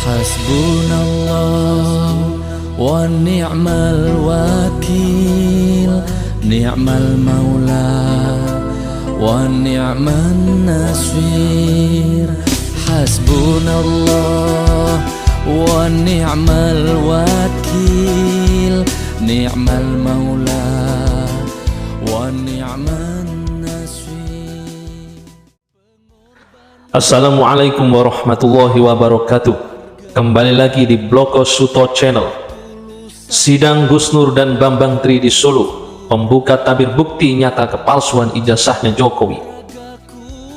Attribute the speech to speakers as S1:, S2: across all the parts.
S1: Hasbunallah wa ni'mal wakil, ni'mal maula wa ni'man nasir. Hasbunallah wa ni'mal wakil, ni'mal maula wa ni'man nasir.
S2: Assalamualaikum warahmatullahi wabarakatuh. Kembali lagi di Bloko Suto Channel. Sidang Gus Nur dan Bambang Tri di Solo pembuka tabir bukti nyata kepalsuan ijazahnya Jokowi.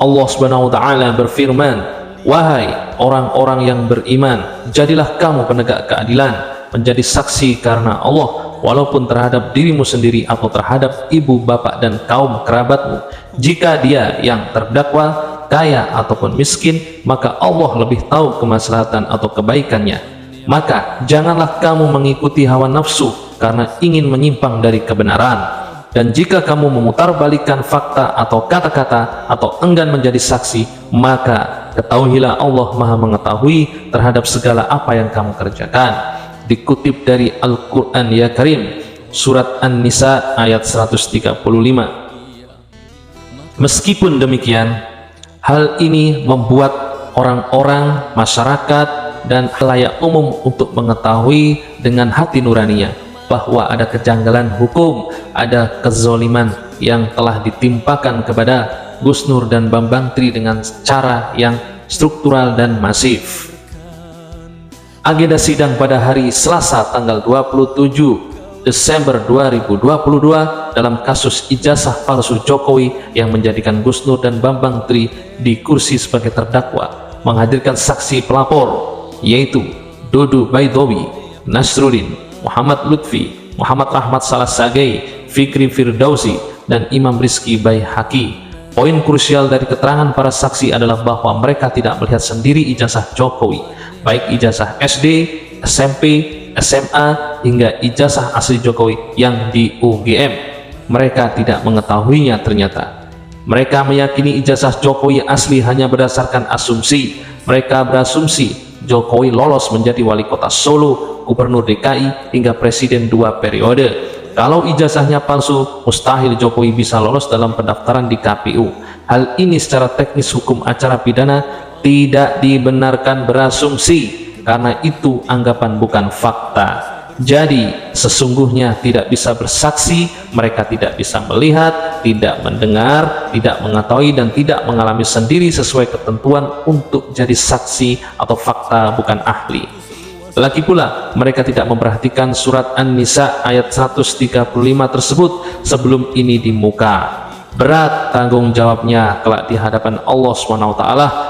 S2: Allah Subhanahu wa taala berfirman, "Wahai orang-orang yang beriman, jadilah kamu penegak keadilan, menjadi saksi karena Allah, walaupun terhadap dirimu sendiri atau terhadap ibu, bapak, dan kaum kerabatmu. Jika dia yang terdakwa kaya ataupun miskin, maka Allah lebih tahu kemaslahatan atau kebaikannya. Maka janganlah kamu mengikuti hawa nafsu karena ingin menyimpang dari kebenaran. Dan jika kamu memutarbalikkan fakta atau kata-kata atau enggan menjadi saksi, maka ketahuilah Allah Maha mengetahui terhadap segala apa yang kamu kerjakan." Dikutip dari Al-Quran Ya Karim, surat An-Nisa ayat 135. Meskipun demikian, hal ini membuat orang-orang, masyarakat, dan khalayak umum untuk mengetahui dengan hati nuraninya bahwa ada kejanggalan hukum, ada kezoliman yang telah ditimpakan kepada Gus Nur dan Bambang Tri dengan cara yang struktural dan masif. Agenda sidang pada hari Selasa tanggal 27 Desember 2022 dalam kasus ijazah palsu Jokowi yang menjadikan Gus Nur dan Bambang Tri di kursi sebagai terdakwa, menghadirkan saksi pelapor yaitu Dodo Baidowi, Nasruddin, Muhammad Lutfi, Muhammad Rahmat Salasagay, Fikri Firdausi, dan Imam Rizky Baihaqi. Poin krusial dari keterangan para saksi adalah bahwa mereka tidak melihat sendiri ijazah Jokowi, baik ijazah SD, SMP, SMA, hingga ijazah asli Jokowi yang di UGM. Mereka tidak mengetahuinya ternyata. Mereka meyakini ijazah Jokowi asli hanya berdasarkan asumsi. Mereka berasumsi Jokowi lolos menjadi wali kota Solo, gubernur DKI, hingga presiden 2 periode. Kalau ijazahnya palsu, mustahil Jokowi bisa lolos dalam pendaftaran di KPU. Hal ini secara teknis hukum acara pidana tidak dibenarkan berasumsi, karena itu anggapan bukan fakta. Jadi sesungguhnya tidak bisa bersaksi, mereka tidak bisa melihat, tidak mendengar, tidak mengetahui, dan tidak mengalami sendiri sesuai ketentuan untuk jadi saksi atau fakta bukan ahli. Lagi pula mereka tidak memperhatikan surat An-Nisa ayat 135 tersebut sebelum ini di muka. Berat tanggung jawabnya kelak di hadapan Allah SWT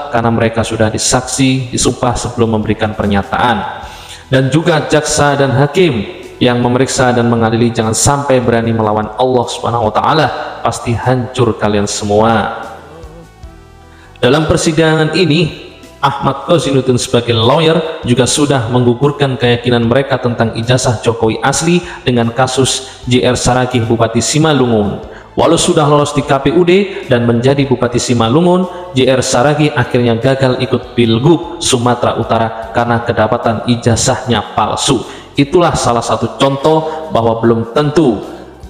S2: karena mereka sudah disaksi, disumpah sebelum memberikan pernyataan. Dan juga jaksa dan hakim yang memeriksa dan mengadili jangan sampai berani melawan Allah SWT, pasti hancur kalian semua. Dalam persidangan ini Ahmad Kozinuddin sebagai lawyer juga sudah menggugurkan keyakinan mereka tentang ijazah Jokowi asli dengan kasus JR Saragih Bupati Simalungun. Walau sudah lolos di KPUD dan menjadi Bupati Simalungun, JR Saragih akhirnya gagal ikut Pilgub Sumatera Utara karena kedapatan ijazahnya palsu. Itulah salah satu contoh bahwa belum tentu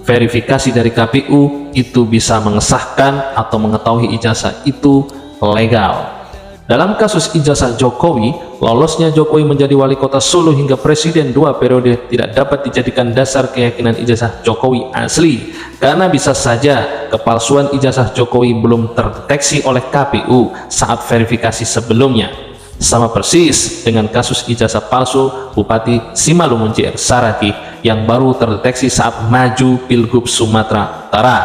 S2: verifikasi dari KPU itu bisa mengesahkan atau mengetahui ijazah itu legal. Dalam kasus ijazah Jokowi, lolosnya Jokowi menjadi wali kota Solo hingga presiden 2 periode tidak dapat dijadikan dasar keyakinan ijazah Jokowi asli, karena bisa saja kepalsuan ijazah Jokowi belum terdeteksi oleh KPU saat verifikasi sebelumnya. Sama persis dengan kasus ijazah palsu Bupati Simalungun JR Saragih yang baru terdeteksi saat maju Pilgub Sumatera Utara.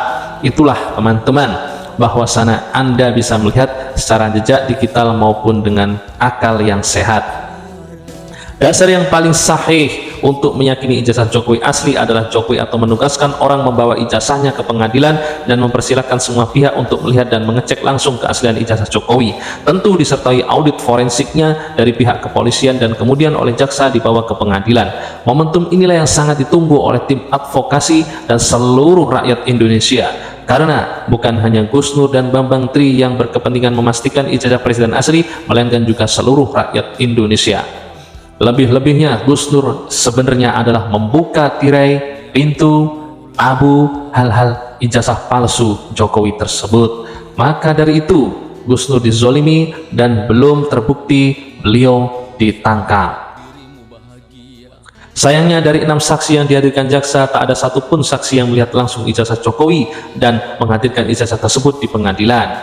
S2: Itulah teman-teman, bahwasana Anda bisa melihat secara jejak digital maupun dengan akal yang sehat. Dasar yang paling sahih untuk meyakini ijazah Jokowi asli adalah Jokowi atau menugaskan orang membawa ijazahnya ke pengadilan dan mempersilahkan semua pihak untuk melihat dan mengecek langsung keaslian ijazah Jokowi, tentu disertai audit forensiknya dari pihak kepolisian dan kemudian oleh jaksa dibawa ke pengadilan. Momentum inilah yang sangat ditunggu oleh tim advokasi dan seluruh rakyat Indonesia, karena bukan hanya Gus Nur dan Bambang Tri yang berkepentingan memastikan ijazah presiden asli, melainkan juga seluruh rakyat Indonesia. Lebih-lebihnya Gus Nur sebenarnya adalah membuka tirai pintu tabu hal-hal ijazah palsu Jokowi tersebut. Maka dari itu Gus Nur dizolimi dan belum terbukti beliau ditangkap. Sayangnya dari 6 saksi yang dihadirkan jaksa, tak ada satupun saksi yang melihat langsung ijazah Jokowi dan menghadirkan ijazah tersebut di pengadilan.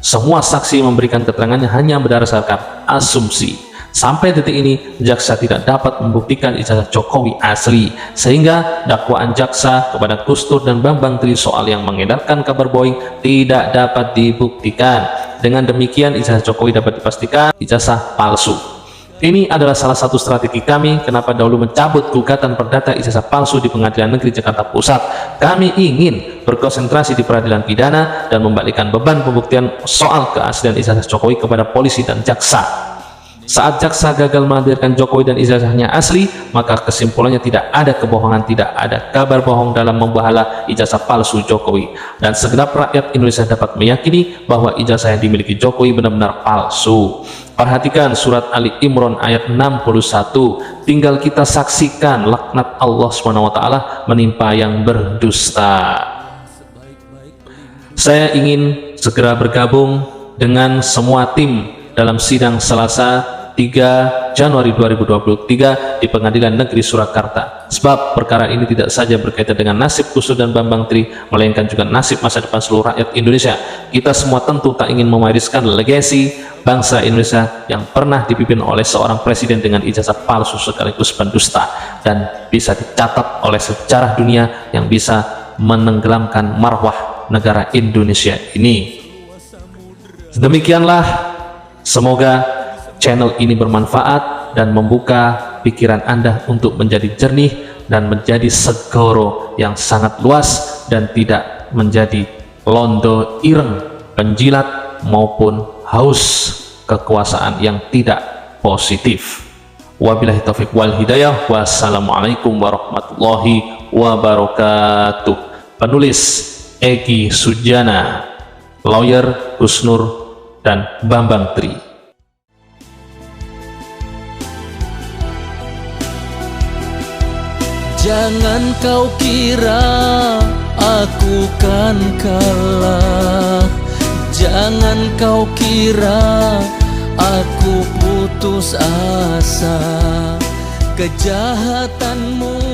S2: Semua saksi memberikan keterangannya hanya berdasarkan asumsi. Sampai detik ini jaksa tidak dapat membuktikan ijazah Jokowi asli, sehingga dakwaan jaksa kepada Gus Nur dan Bambang Tri soal yang mengedarkan kabar bohong tidak dapat dibuktikan. Dengan demikian ijazah Jokowi dapat dipastikan ijazah palsu. Ini adalah salah satu strategi kami kenapa dahulu mencabut gugatan perdata ijazah palsu di Pengadilan Negeri Jakarta Pusat. Kami ingin berkonsentrasi di peradilan pidana dan membalikkan beban pembuktian soal keaslian ijazah Jokowi kepada polisi dan jaksa. Saat jaksa gagal menghadirkan Jokowi dan ijazahnya asli, maka kesimpulannya tidak ada kebohongan, tidak ada kabar bohong dalam membahala ijazah palsu Jokowi, dan segenap rakyat Indonesia dapat meyakini bahwa ijazah yang dimiliki Jokowi benar-benar palsu. Perhatikan surat Ali Imran ayat 61, tinggal kita saksikan laknat Allah SWT menimpa yang berdusta. Saya ingin segera bergabung dengan semua tim dalam sidang Selasa 3 Januari 2023 di Pengadilan Negeri Surakarta, sebab perkara ini tidak saja berkaitan dengan nasib Gus Nur dan Bambang Tri, melainkan juga nasib masa depan seluruh rakyat Indonesia. Kita semua tentu tak ingin mewariskan legasi bangsa Indonesia yang pernah dipimpin oleh seorang presiden dengan ijazah palsu sekaligus pendusta, dan bisa dicatat oleh sejarah dunia yang bisa menenggelamkan marwah negara Indonesia ini. Demikianlah, semoga channel ini bermanfaat dan membuka pikiran Anda untuk menjadi jernih dan menjadi segoro yang sangat luas dan tidak menjadi londo ireng, penjilat maupun haus kekuasaan yang tidak positif. Wabillahi taufiq wal hidayah. Wassalamualaikum warahmatullahi wabarakatuh. Penulis Egi Sujana, lawyer Gus Nur dan Bambang Tri.
S1: Jangan kau kira aku kan kalah, jangan kau kira aku putus asa. Kejahatanmu